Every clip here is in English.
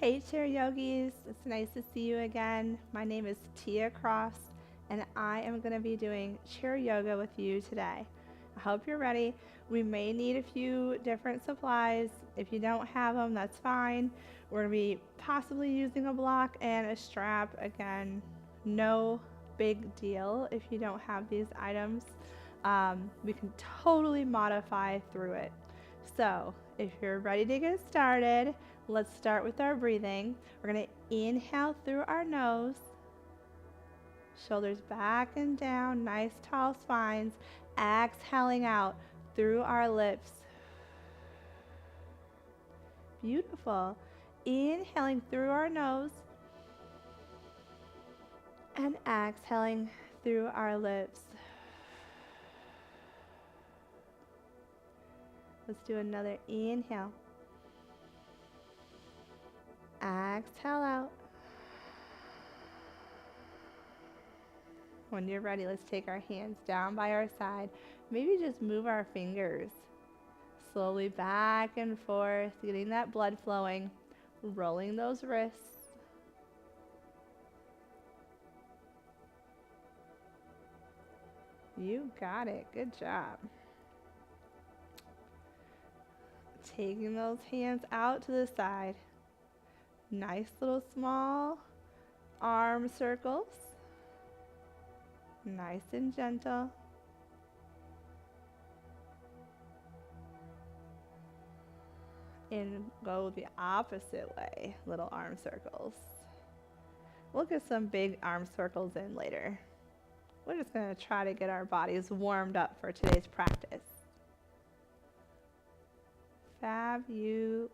Hey chair yogis, it's nice to see you again. My name is Tia Cross and I am going to be doing chair yoga with you today. I hope you're ready. We may need a few different supplies. If you don't have them, that's fine. We're going to be possibly using a block and a strap. Again, no big deal if you don't have these items. We can totally modify through it. So if you're ready to get started, let's start with our breathing. We're going to inhale through our nose, shoulders back and down, nice tall spines. Exhaling out through our lips. Beautiful. Inhaling through our nose and exhaling through our lips. Let's do another inhale. Exhale out. When you're ready, let's take our hands down by our side. Maybe just move our fingers slowly back and forth, getting that blood flowing, rolling those wrists. You got it. Good job. Taking those hands out to the side. Nice little small arm circles. Nice and gentle. And go the opposite way, little arm circles. We'll get some big arm circles in later. We're just going to try to get our bodies warmed up for today's practice. Fabulous.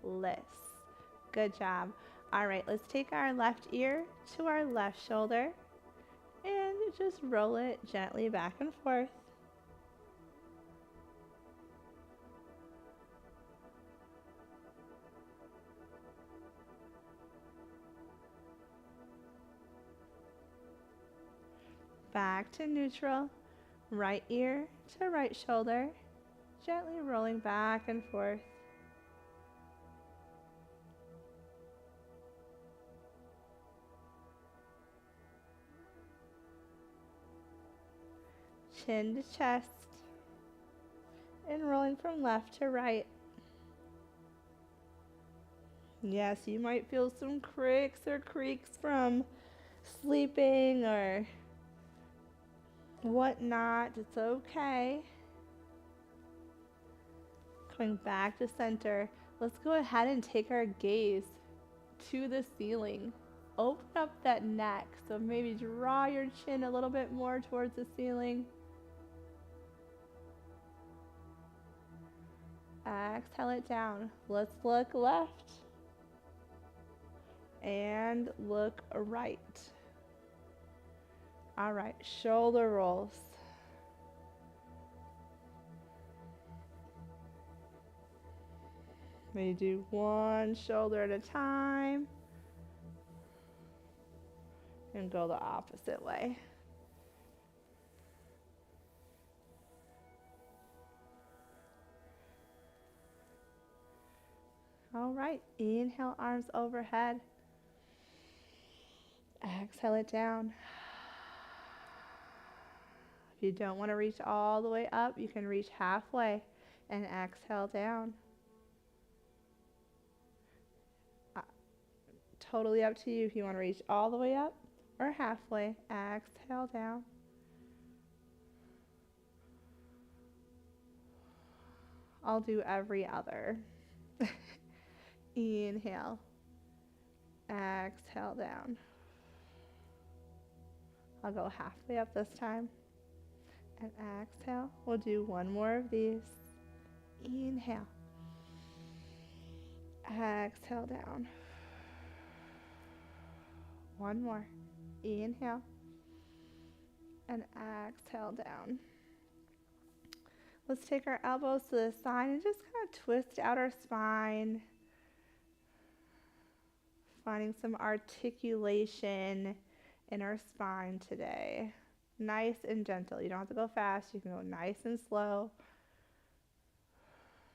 Good job. All right, let's take our left ear to our left shoulder and just roll it gently back and forth. Back to neutral, right ear to right shoulder, gently rolling back and forth. Chin to chest, and rolling from left to right. Yes, you might feel some cricks or creaks from sleeping or whatnot. It's okay. Coming back to center, let's go ahead and take our gaze to the ceiling. Open up that neck, so maybe draw your chin a little bit more towards the ceiling. Exhale it down. Let's look left and look right. All right, shoulder rolls. Maybe do one shoulder at a time and go the opposite way. All right, inhale, arms overhead. Exhale it down. If you don't want to reach all the way up, you can reach halfway and exhale down. Totally up to you if you want to reach all the way up or halfway. Exhale down. I'll do every other. Inhale. Exhale down. I'll go halfway up this time. And exhale. We'll do one more of these. Inhale. Exhale down. One more. Inhale. And exhale down. Let's take our elbows to the side and just kind of twist out our spine. Finding some articulation in our spine today. Nice and gentle. You don't have to go fast. You can go nice and slow.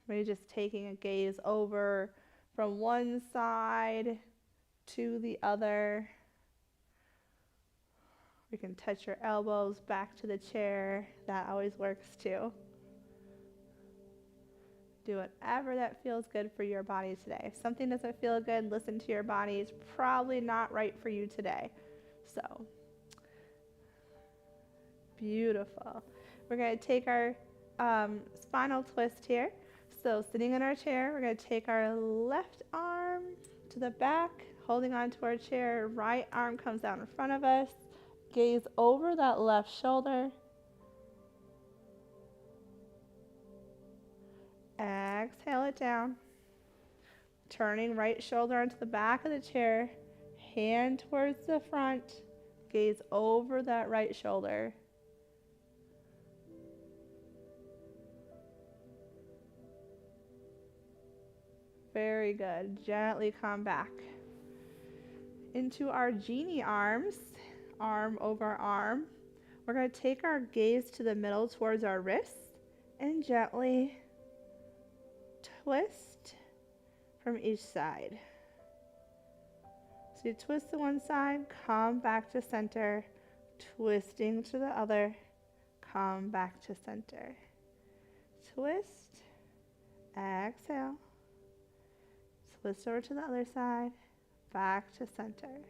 Maybe just taking a gaze over from one side to the other. You can touch your elbows back to the chair. That always works too. Do whatever that feels good for your body today. If something doesn't feel good, listen to your body. It's probably not right for you today. So, beautiful. We're going to take our spinal twist here. So, sitting in our chair, we're going to take our left arm to the back, holding on to our chair. Right arm comes out in front of us. Gaze over that left shoulder. Exhale it down. Turning right shoulder onto the back of the chair, hand towards the front, gaze over that right shoulder. Very good. Gently come back into our genie arms, arm over arm. We're going to take our gaze to the middle towards our wrists and gently twist from each side. So you twist to one side, come back to center, twisting to the other, come back to center. Twist, exhale, twist over to the other side, back to center.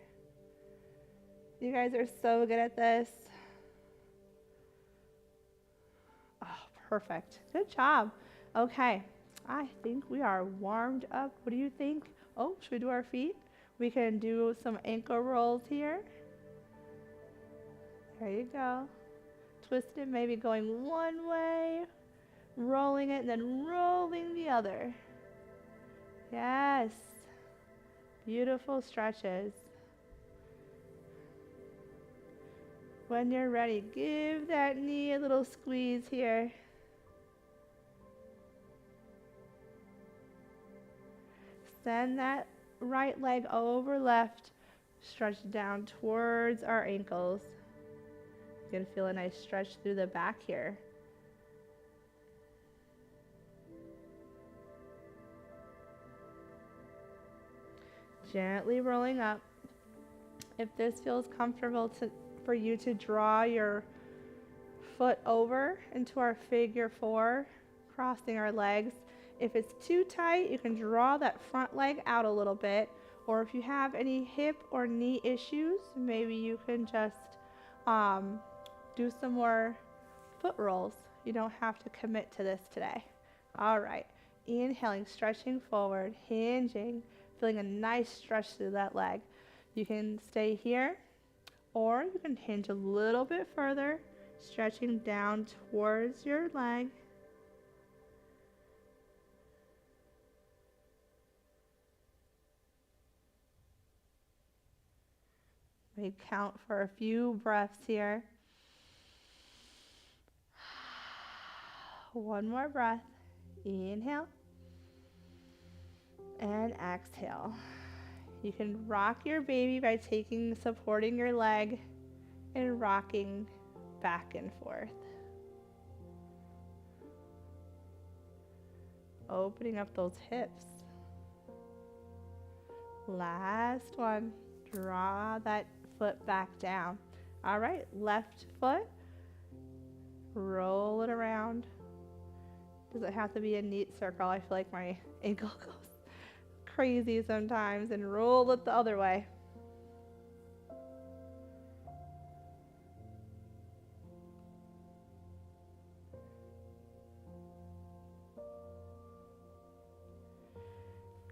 You guys are so good at this. Oh, perfect. Good job. Okay. I think we are warmed up. What do you think? Oh, should we do our feet? We can do some ankle rolls here. There you go. Twist it, maybe going one way, rolling it, and then rolling the other. Yes. Beautiful stretches. When you're ready, give that knee a little squeeze here. Send that right leg over left, stretch down towards our ankles. You're going to feel a nice stretch through the back here. Gently rolling up. If this feels comfortable for you to draw your foot over into our figure four, crossing our legs. If it's too tight, you can draw that front leg out a little bit. Or if you have any hip or knee issues, maybe you can just do some more foot rolls. You don't have to commit to this today. All right. Inhaling, stretching forward, hinging, feeling a nice stretch through that leg. You can stay here, or you can hinge a little bit further, stretching down towards your leg. We count for a few breaths here. One more breath. Inhale and exhale. You can rock your baby by supporting your leg and rocking back and forth. Opening up those hips. Last one. Draw that foot back down. All right, left foot. Roll it around. Does it have to be a neat circle? I feel like my ankle goes crazy sometimes, and roll it the other way.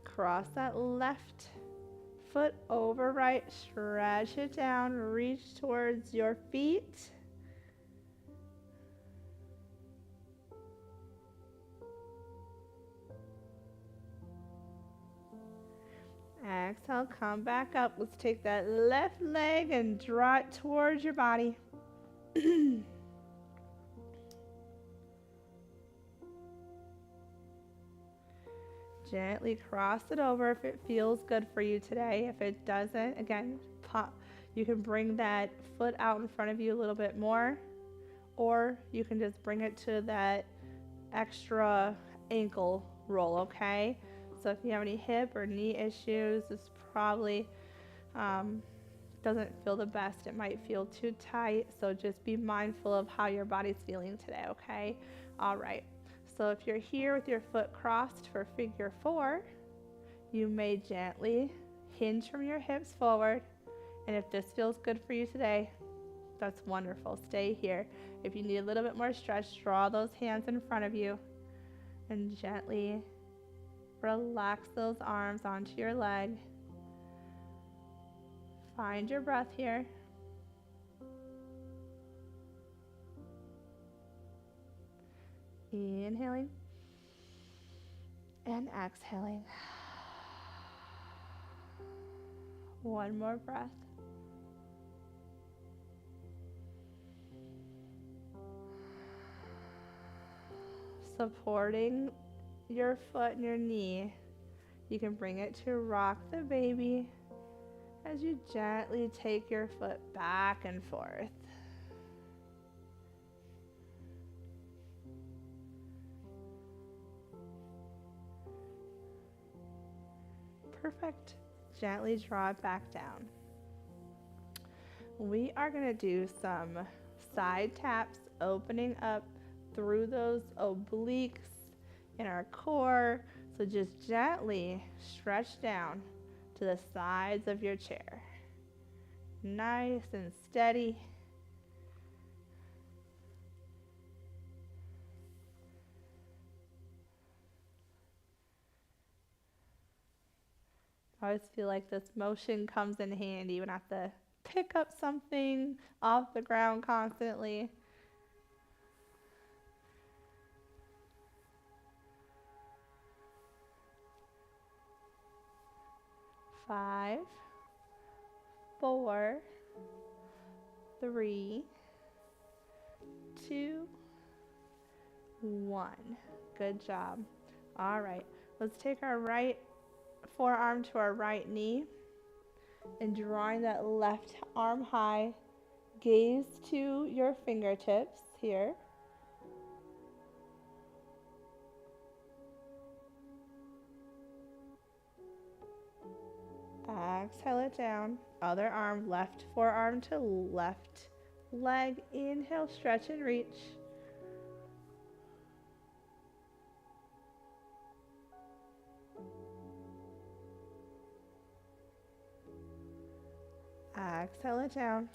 Cross that left foot over right, stretch it down, reach towards your feet. Exhale, come back up. Let's take that left leg and draw it towards your body. Gently cross it over if it feels good for you today. If it doesn't, again, you can bring that foot out in front of you a little bit more, or you can just bring it to that extra ankle roll, okay? So if you have any hip or knee issues, it's probably doesn't feel the best. It might feel too tight, so just be mindful of how your body's feeling today, okay? All right, so if you're here with your foot crossed for figure 4, you may gently hinge from your hips forward, and if this feels good for you today, that's wonderful. Stay here. If you need a little bit more stretch, draw those hands in front of you and gently relax those arms onto your leg. Find your breath here. Inhaling and exhaling. One more breath. Supporting your foot and your knee, you can bring it to rock the baby as you gently take your foot back and forth. Perfect. Gently draw it back down. We are going to do some side taps, opening up through those obliques in our core. So just gently stretch down to the sides of your chair. Nice and steady. I always feel like this motion comes in handy when I have to pick up something off the ground constantly. Five, 4, 3, 2, 1. Good job. All right, let's take our right forearm to our right knee and drawing that left arm high, gaze to your fingertips here. Exhale it down. Other arm, left forearm to left leg. Inhale, stretch and reach. Exhale it down.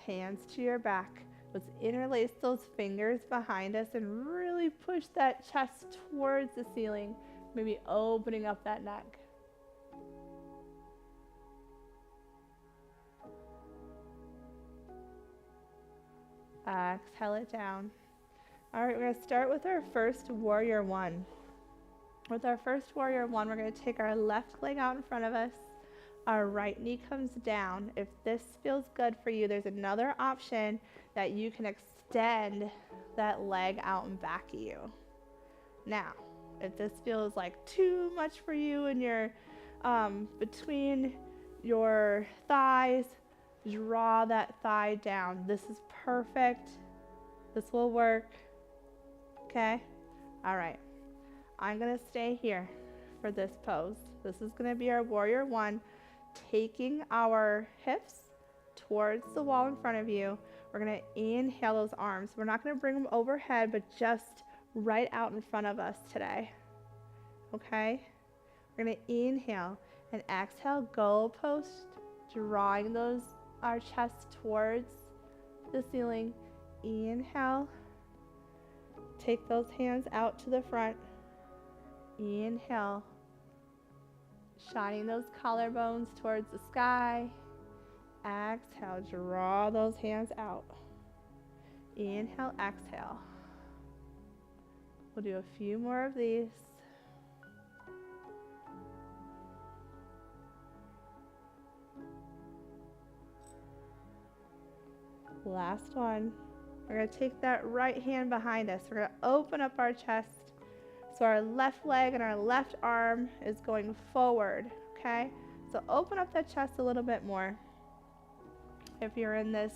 Hands to your back. Let's interlace those fingers behind us and really push that chest towards the ceiling, maybe opening up that neck. Exhale it down. All right, we're going to start with our first warrior one. With our first warrior one, we're going to take our left leg out in front of us. Our right knee comes down. If this feels good for you, there's another option that you can extend that leg out and back of you. Now, if this feels like too much for you and you're between your thighs, draw that thigh down. This is perfect. This will work. Okay? All right. I'm going to stay here for this pose. This is going to be our warrior one, taking our hips towards the wall in front of you. We're going to inhale those arms. We're not going to bring them overhead, but just right out in front of us today. Okay? We're going to inhale and exhale, goalpost, drawing our chest towards the ceiling. Inhale. Take those hands out to the front. Inhale. Shining those collarbones towards the sky. Exhale, draw those hands out. Inhale, exhale. We'll do a few more of these. Last one. We're going to take that right hand behind us. We're going to open up our chest. So our left leg and our left arm is going forward, okay? So open up that chest a little bit more. If you're in this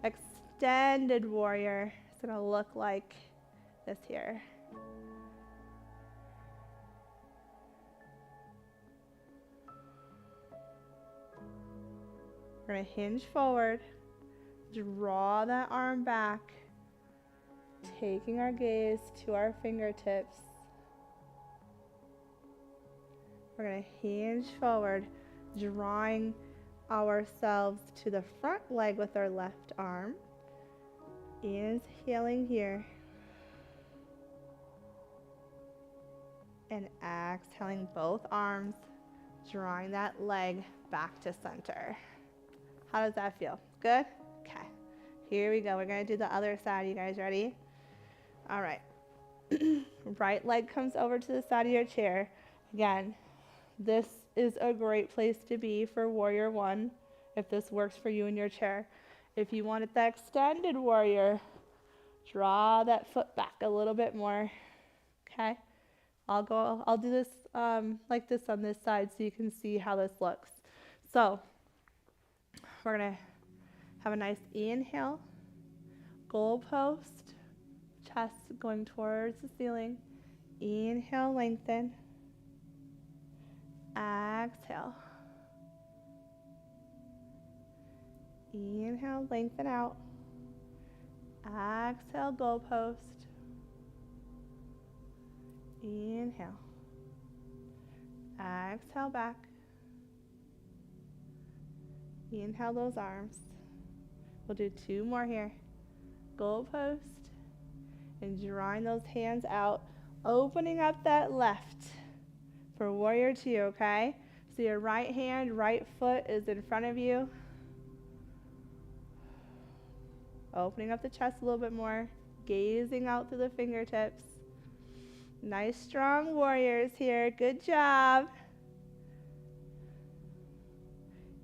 extended warrior, it's going to look like this here. We're going to hinge forward, draw that arm back, taking our gaze to our fingertips. We're going to hinge forward, drawing ourselves to the front leg with our left arm. Inhaling here. And exhaling both arms, drawing that leg back to center. How does that feel? Good? Okay. Here we go. We're going to do the other side. You guys ready? All right. Right leg comes over to the side of your chair. Again, this is a great place to be for warrior one if this works for you in your chair. If you wanted the extended warrior, draw that foot back a little bit more. Okay? I'll do this like this on this side so you can see how this looks. So we're going to have a nice inhale, goalpost, chest going towards the ceiling. Inhale, lengthen. Exhale. Inhale, lengthen out. Exhale, goalpost. Inhale. Exhale back. Inhale those arms. We'll do 2 more here. Goalpost. And drawing those hands out. Opening up that left for warrior 2, okay? So your right hand, right foot is in front of you. Opening up the chest a little bit more. Gazing out through the fingertips. Nice strong warriors here. Good job.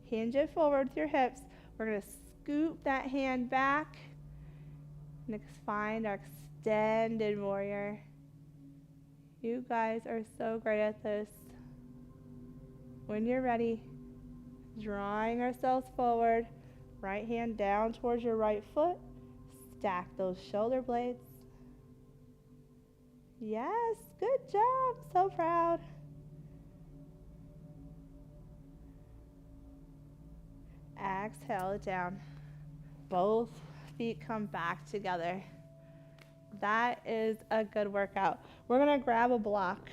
Hinge it forward with your hips. We're going to scoop that hand back. Next, find our extended warrior. You guys are so great at this. When you're ready, drawing ourselves forward. Right hand down towards your right foot. Stack those shoulder blades. Yes, good job. So proud. Exhale it down. Both feet come back together. That is a good workout. We're going to grab a block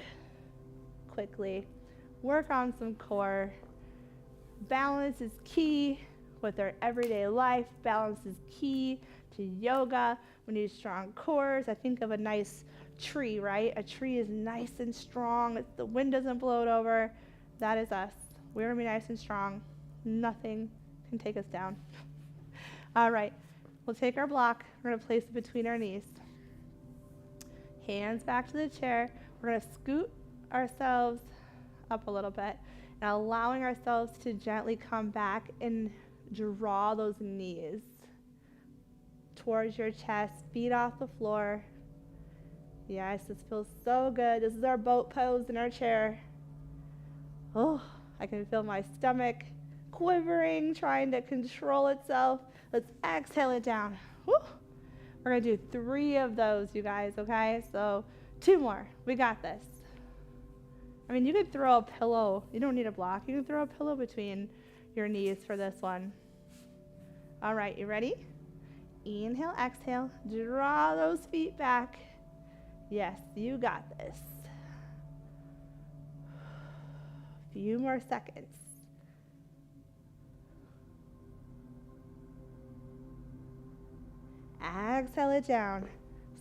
quickly. Work on some core. Balance is key with our everyday life. Balance is key to yoga. We need strong cores. I think of a nice tree, right? A tree is nice and strong. The wind doesn't blow it over. That is us. We're going to be nice and strong. Nothing can take us down. All right. We'll take our block. We're going to place it between our knees. Hands back to the chair. We're going to scoot ourselves up a little bit and allowing ourselves to gently come back and draw those knees towards your chest, feet off the floor. Yes, this feels so good. This is our boat pose in our chair. Oh, I can feel my stomach quivering, trying to control itself. Let's exhale it down. Whew. We're going to do 3 of those, you guys, okay? So 2 more. We got this. I mean, you could throw a pillow. You don't need a block. You can throw a pillow between your knees for this one. All right, you ready? Inhale, exhale. Draw those feet back. Yes, you got this. Few more seconds. Exhale it down.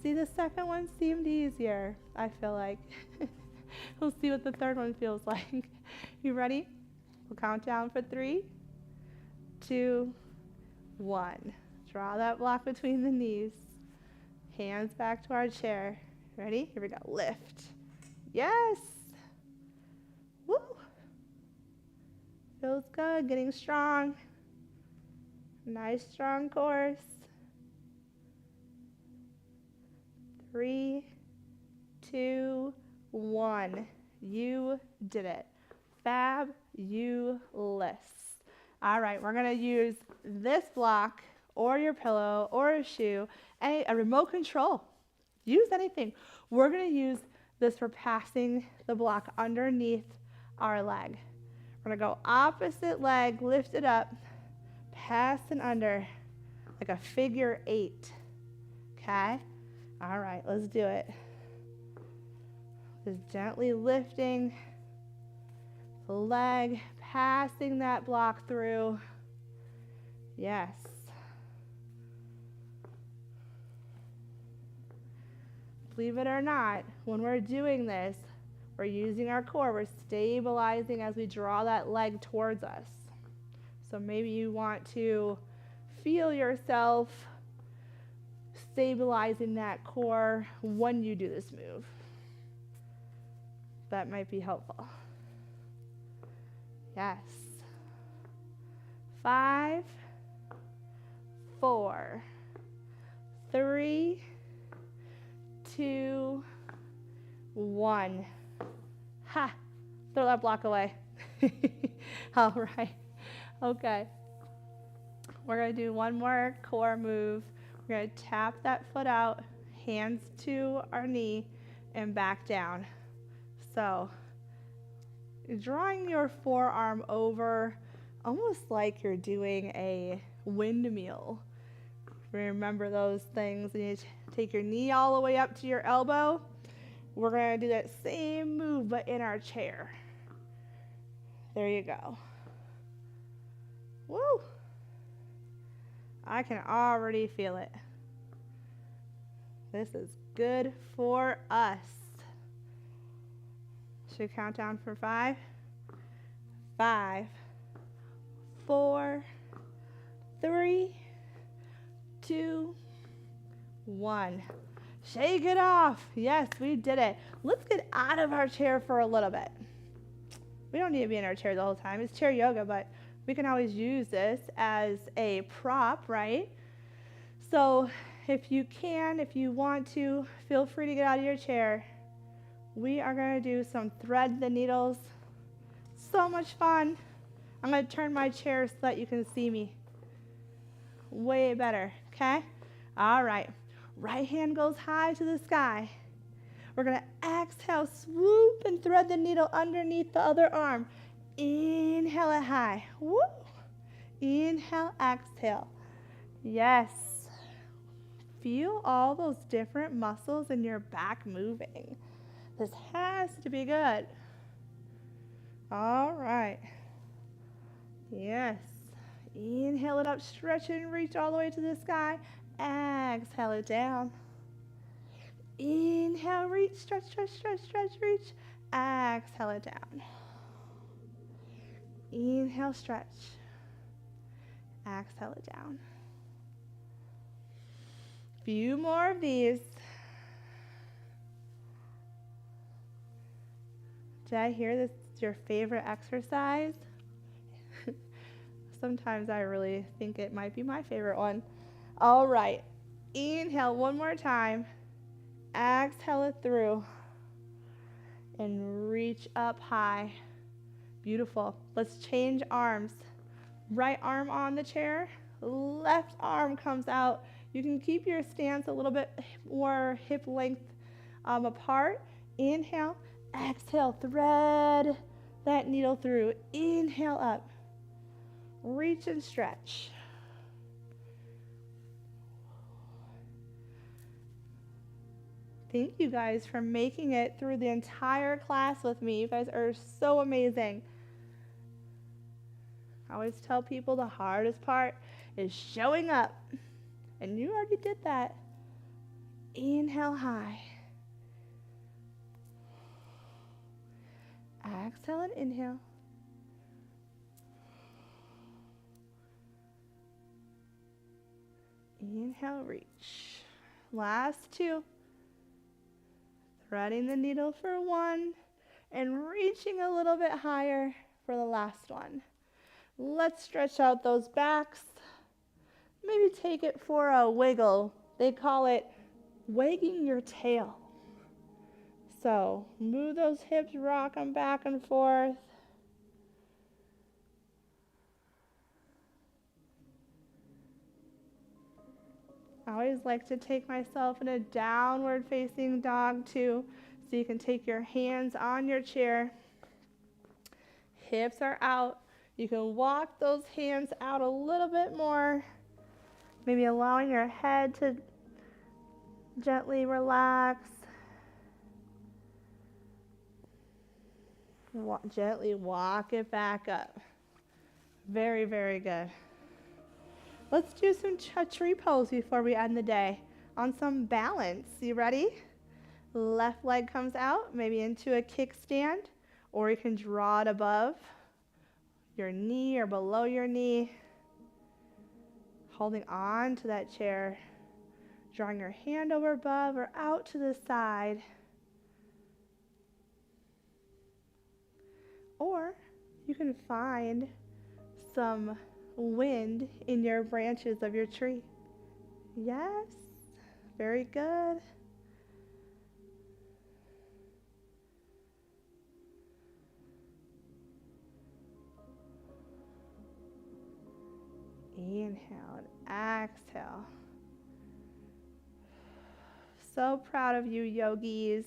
See, the second one seemed easier, I feel like. We'll see what the third one feels like. You ready? We'll count down for 3, 2, 1. Draw that block between the knees. Hands back to our chair. Ready? Here we go. Lift. Yes. Woo. Feels good. Getting strong. Nice strong course. 3, 2, 1. You did it. Fabulous. All right, we're going to use this block or your pillow or a shoe, a remote control. Use anything. We're going to use this for passing the block underneath our leg. We're going to go opposite leg, lift it up, passing under like a figure 8. Okay? All right, let's do it. Just gently lifting the leg, passing that block through. Yes. Believe it or not, when we're doing this, we're using our core. We're stabilizing as we draw that leg towards us. So maybe you want to feel yourself stabilizing that core when you do this move. That might be helpful. Yes. 5, 4, 3, 2, 1. Ha! Throw that block away. All right. Okay. We're going to do one more core move. We're going to tap that foot out, hands to our knee, and back down. So, drawing your forearm over almost like you're doing a windmill. Remember those things? And you take your knee all the way up to your elbow. We're going to do that same move, but in our chair. There you go. Woo! I can already feel it. This is good for us. Should we count down for 5? 5, 4, 3, 2, 1. Shake it off. Yes, we did it. Let's get out of our chair for a little bit. We don't need to be in our chair the whole time. It's chair yoga, but we can always use this as a prop, right? So if you want to, feel free to get out of your chair. We are going to do some thread the needles. So much fun. I'm going to turn my chair so that you can see me way better, okay? All right. Right hand goes high to the sky. We're going to exhale, swoop, and thread the needle underneath the other arm. Inhale it high. Woo. Inhale, exhale. Yes. Feel all those different muscles in your back moving. This has to be good. All right. Yes. Inhale it up, stretch it and reach all the way to the sky. Exhale it down. Inhale, reach, stretch, stretch, stretch, stretch, reach. Exhale it down. Inhale, stretch. Exhale it down. Few more of these. Did I hear this is your favorite exercise? Sometimes I really think it might be my favorite one. All right. Inhale one more time. Exhale it through. And reach up high. Beautiful. Let's change arms. Right arm on the chair. Left arm comes out. You can keep your stance a little bit more hip length apart. Inhale. Exhale, thread that needle through. Inhale up. Reach and stretch. Thank you guys for making it through the entire class with me. You guys are so amazing. I always tell people the hardest part is showing up. And you already did that. Inhale high. Exhale and inhale. Inhale, reach. Last 2. Threading the needle for 1 and reaching a little bit higher for the last one. Let's stretch out those backs. Maybe take it for a wiggle. They call it wagging your tail. So move those hips, rock them back and forth. I always like to take myself in a downward facing dog too. So you can take your hands on your chair. Hips are out. You can walk those hands out a little bit more, maybe allowing your head to gently relax. Gently walk it back up. Very, very good. Let's do a tree pose before we end the day on some balance. You ready? Left leg comes out, maybe into a kickstand, or you can draw it above your knee or below your knee. Holding on to that chair, drawing your hand over above or out to the side. Or you can find some wind in your branches of your tree. Yes, very good. Inhale and exhale. So proud of you, yogis.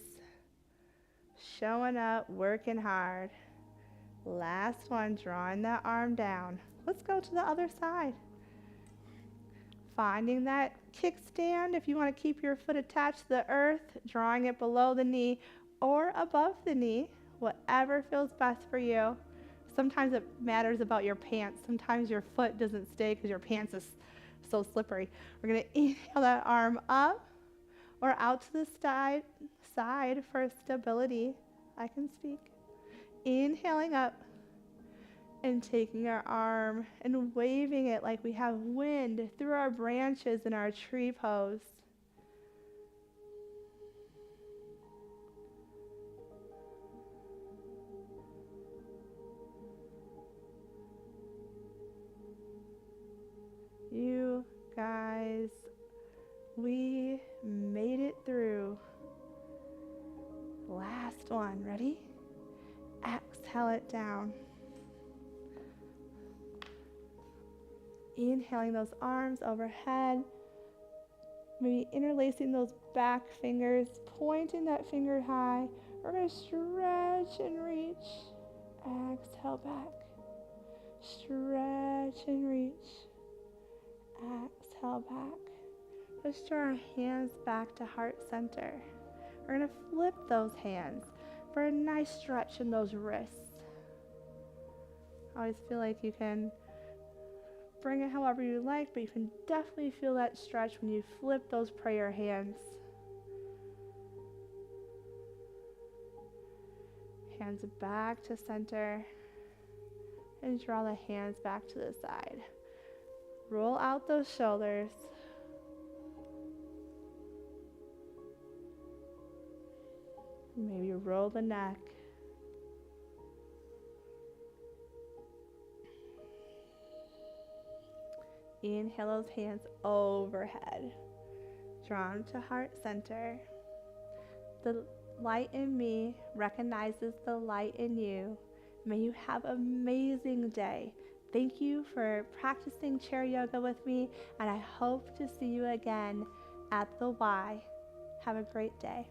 Showing up, working hard. Last one, drawing that arm down. Let's go to the other side. Finding that kickstand, if you want to keep your foot attached to the earth, drawing it below the knee or above the knee, whatever feels best for you. Sometimes it matters about your pants. Sometimes your foot doesn't stay because your pants is so slippery. We're going to inhale that arm up or out to the side for stability. I can speak. Inhaling up and taking our arm and waving it like we have wind through our branches in our tree pose. You guys, we made it through. Last one, ready? Exhale it down. Inhaling those arms overhead, maybe interlacing those back fingers, pointing that finger high. We're going to stretch and reach. Exhale back. Stretch and reach. Exhale back. Let's draw our hands back to heart center. We're going to flip those hands for a nice stretch in those wrists. I always feel like you can bring it however you like, but you can definitely feel that stretch when you flip those prayer hands. Hands back to center and draw the hands back to the side. Roll out those shoulders. Maybe roll the neck. Inhale those hands overhead. Draw them to heart center. The light in me recognizes the light in you. May you have an amazing day. Thank you for practicing chair yoga with me, and I hope to see you again at the Y. Have a great day.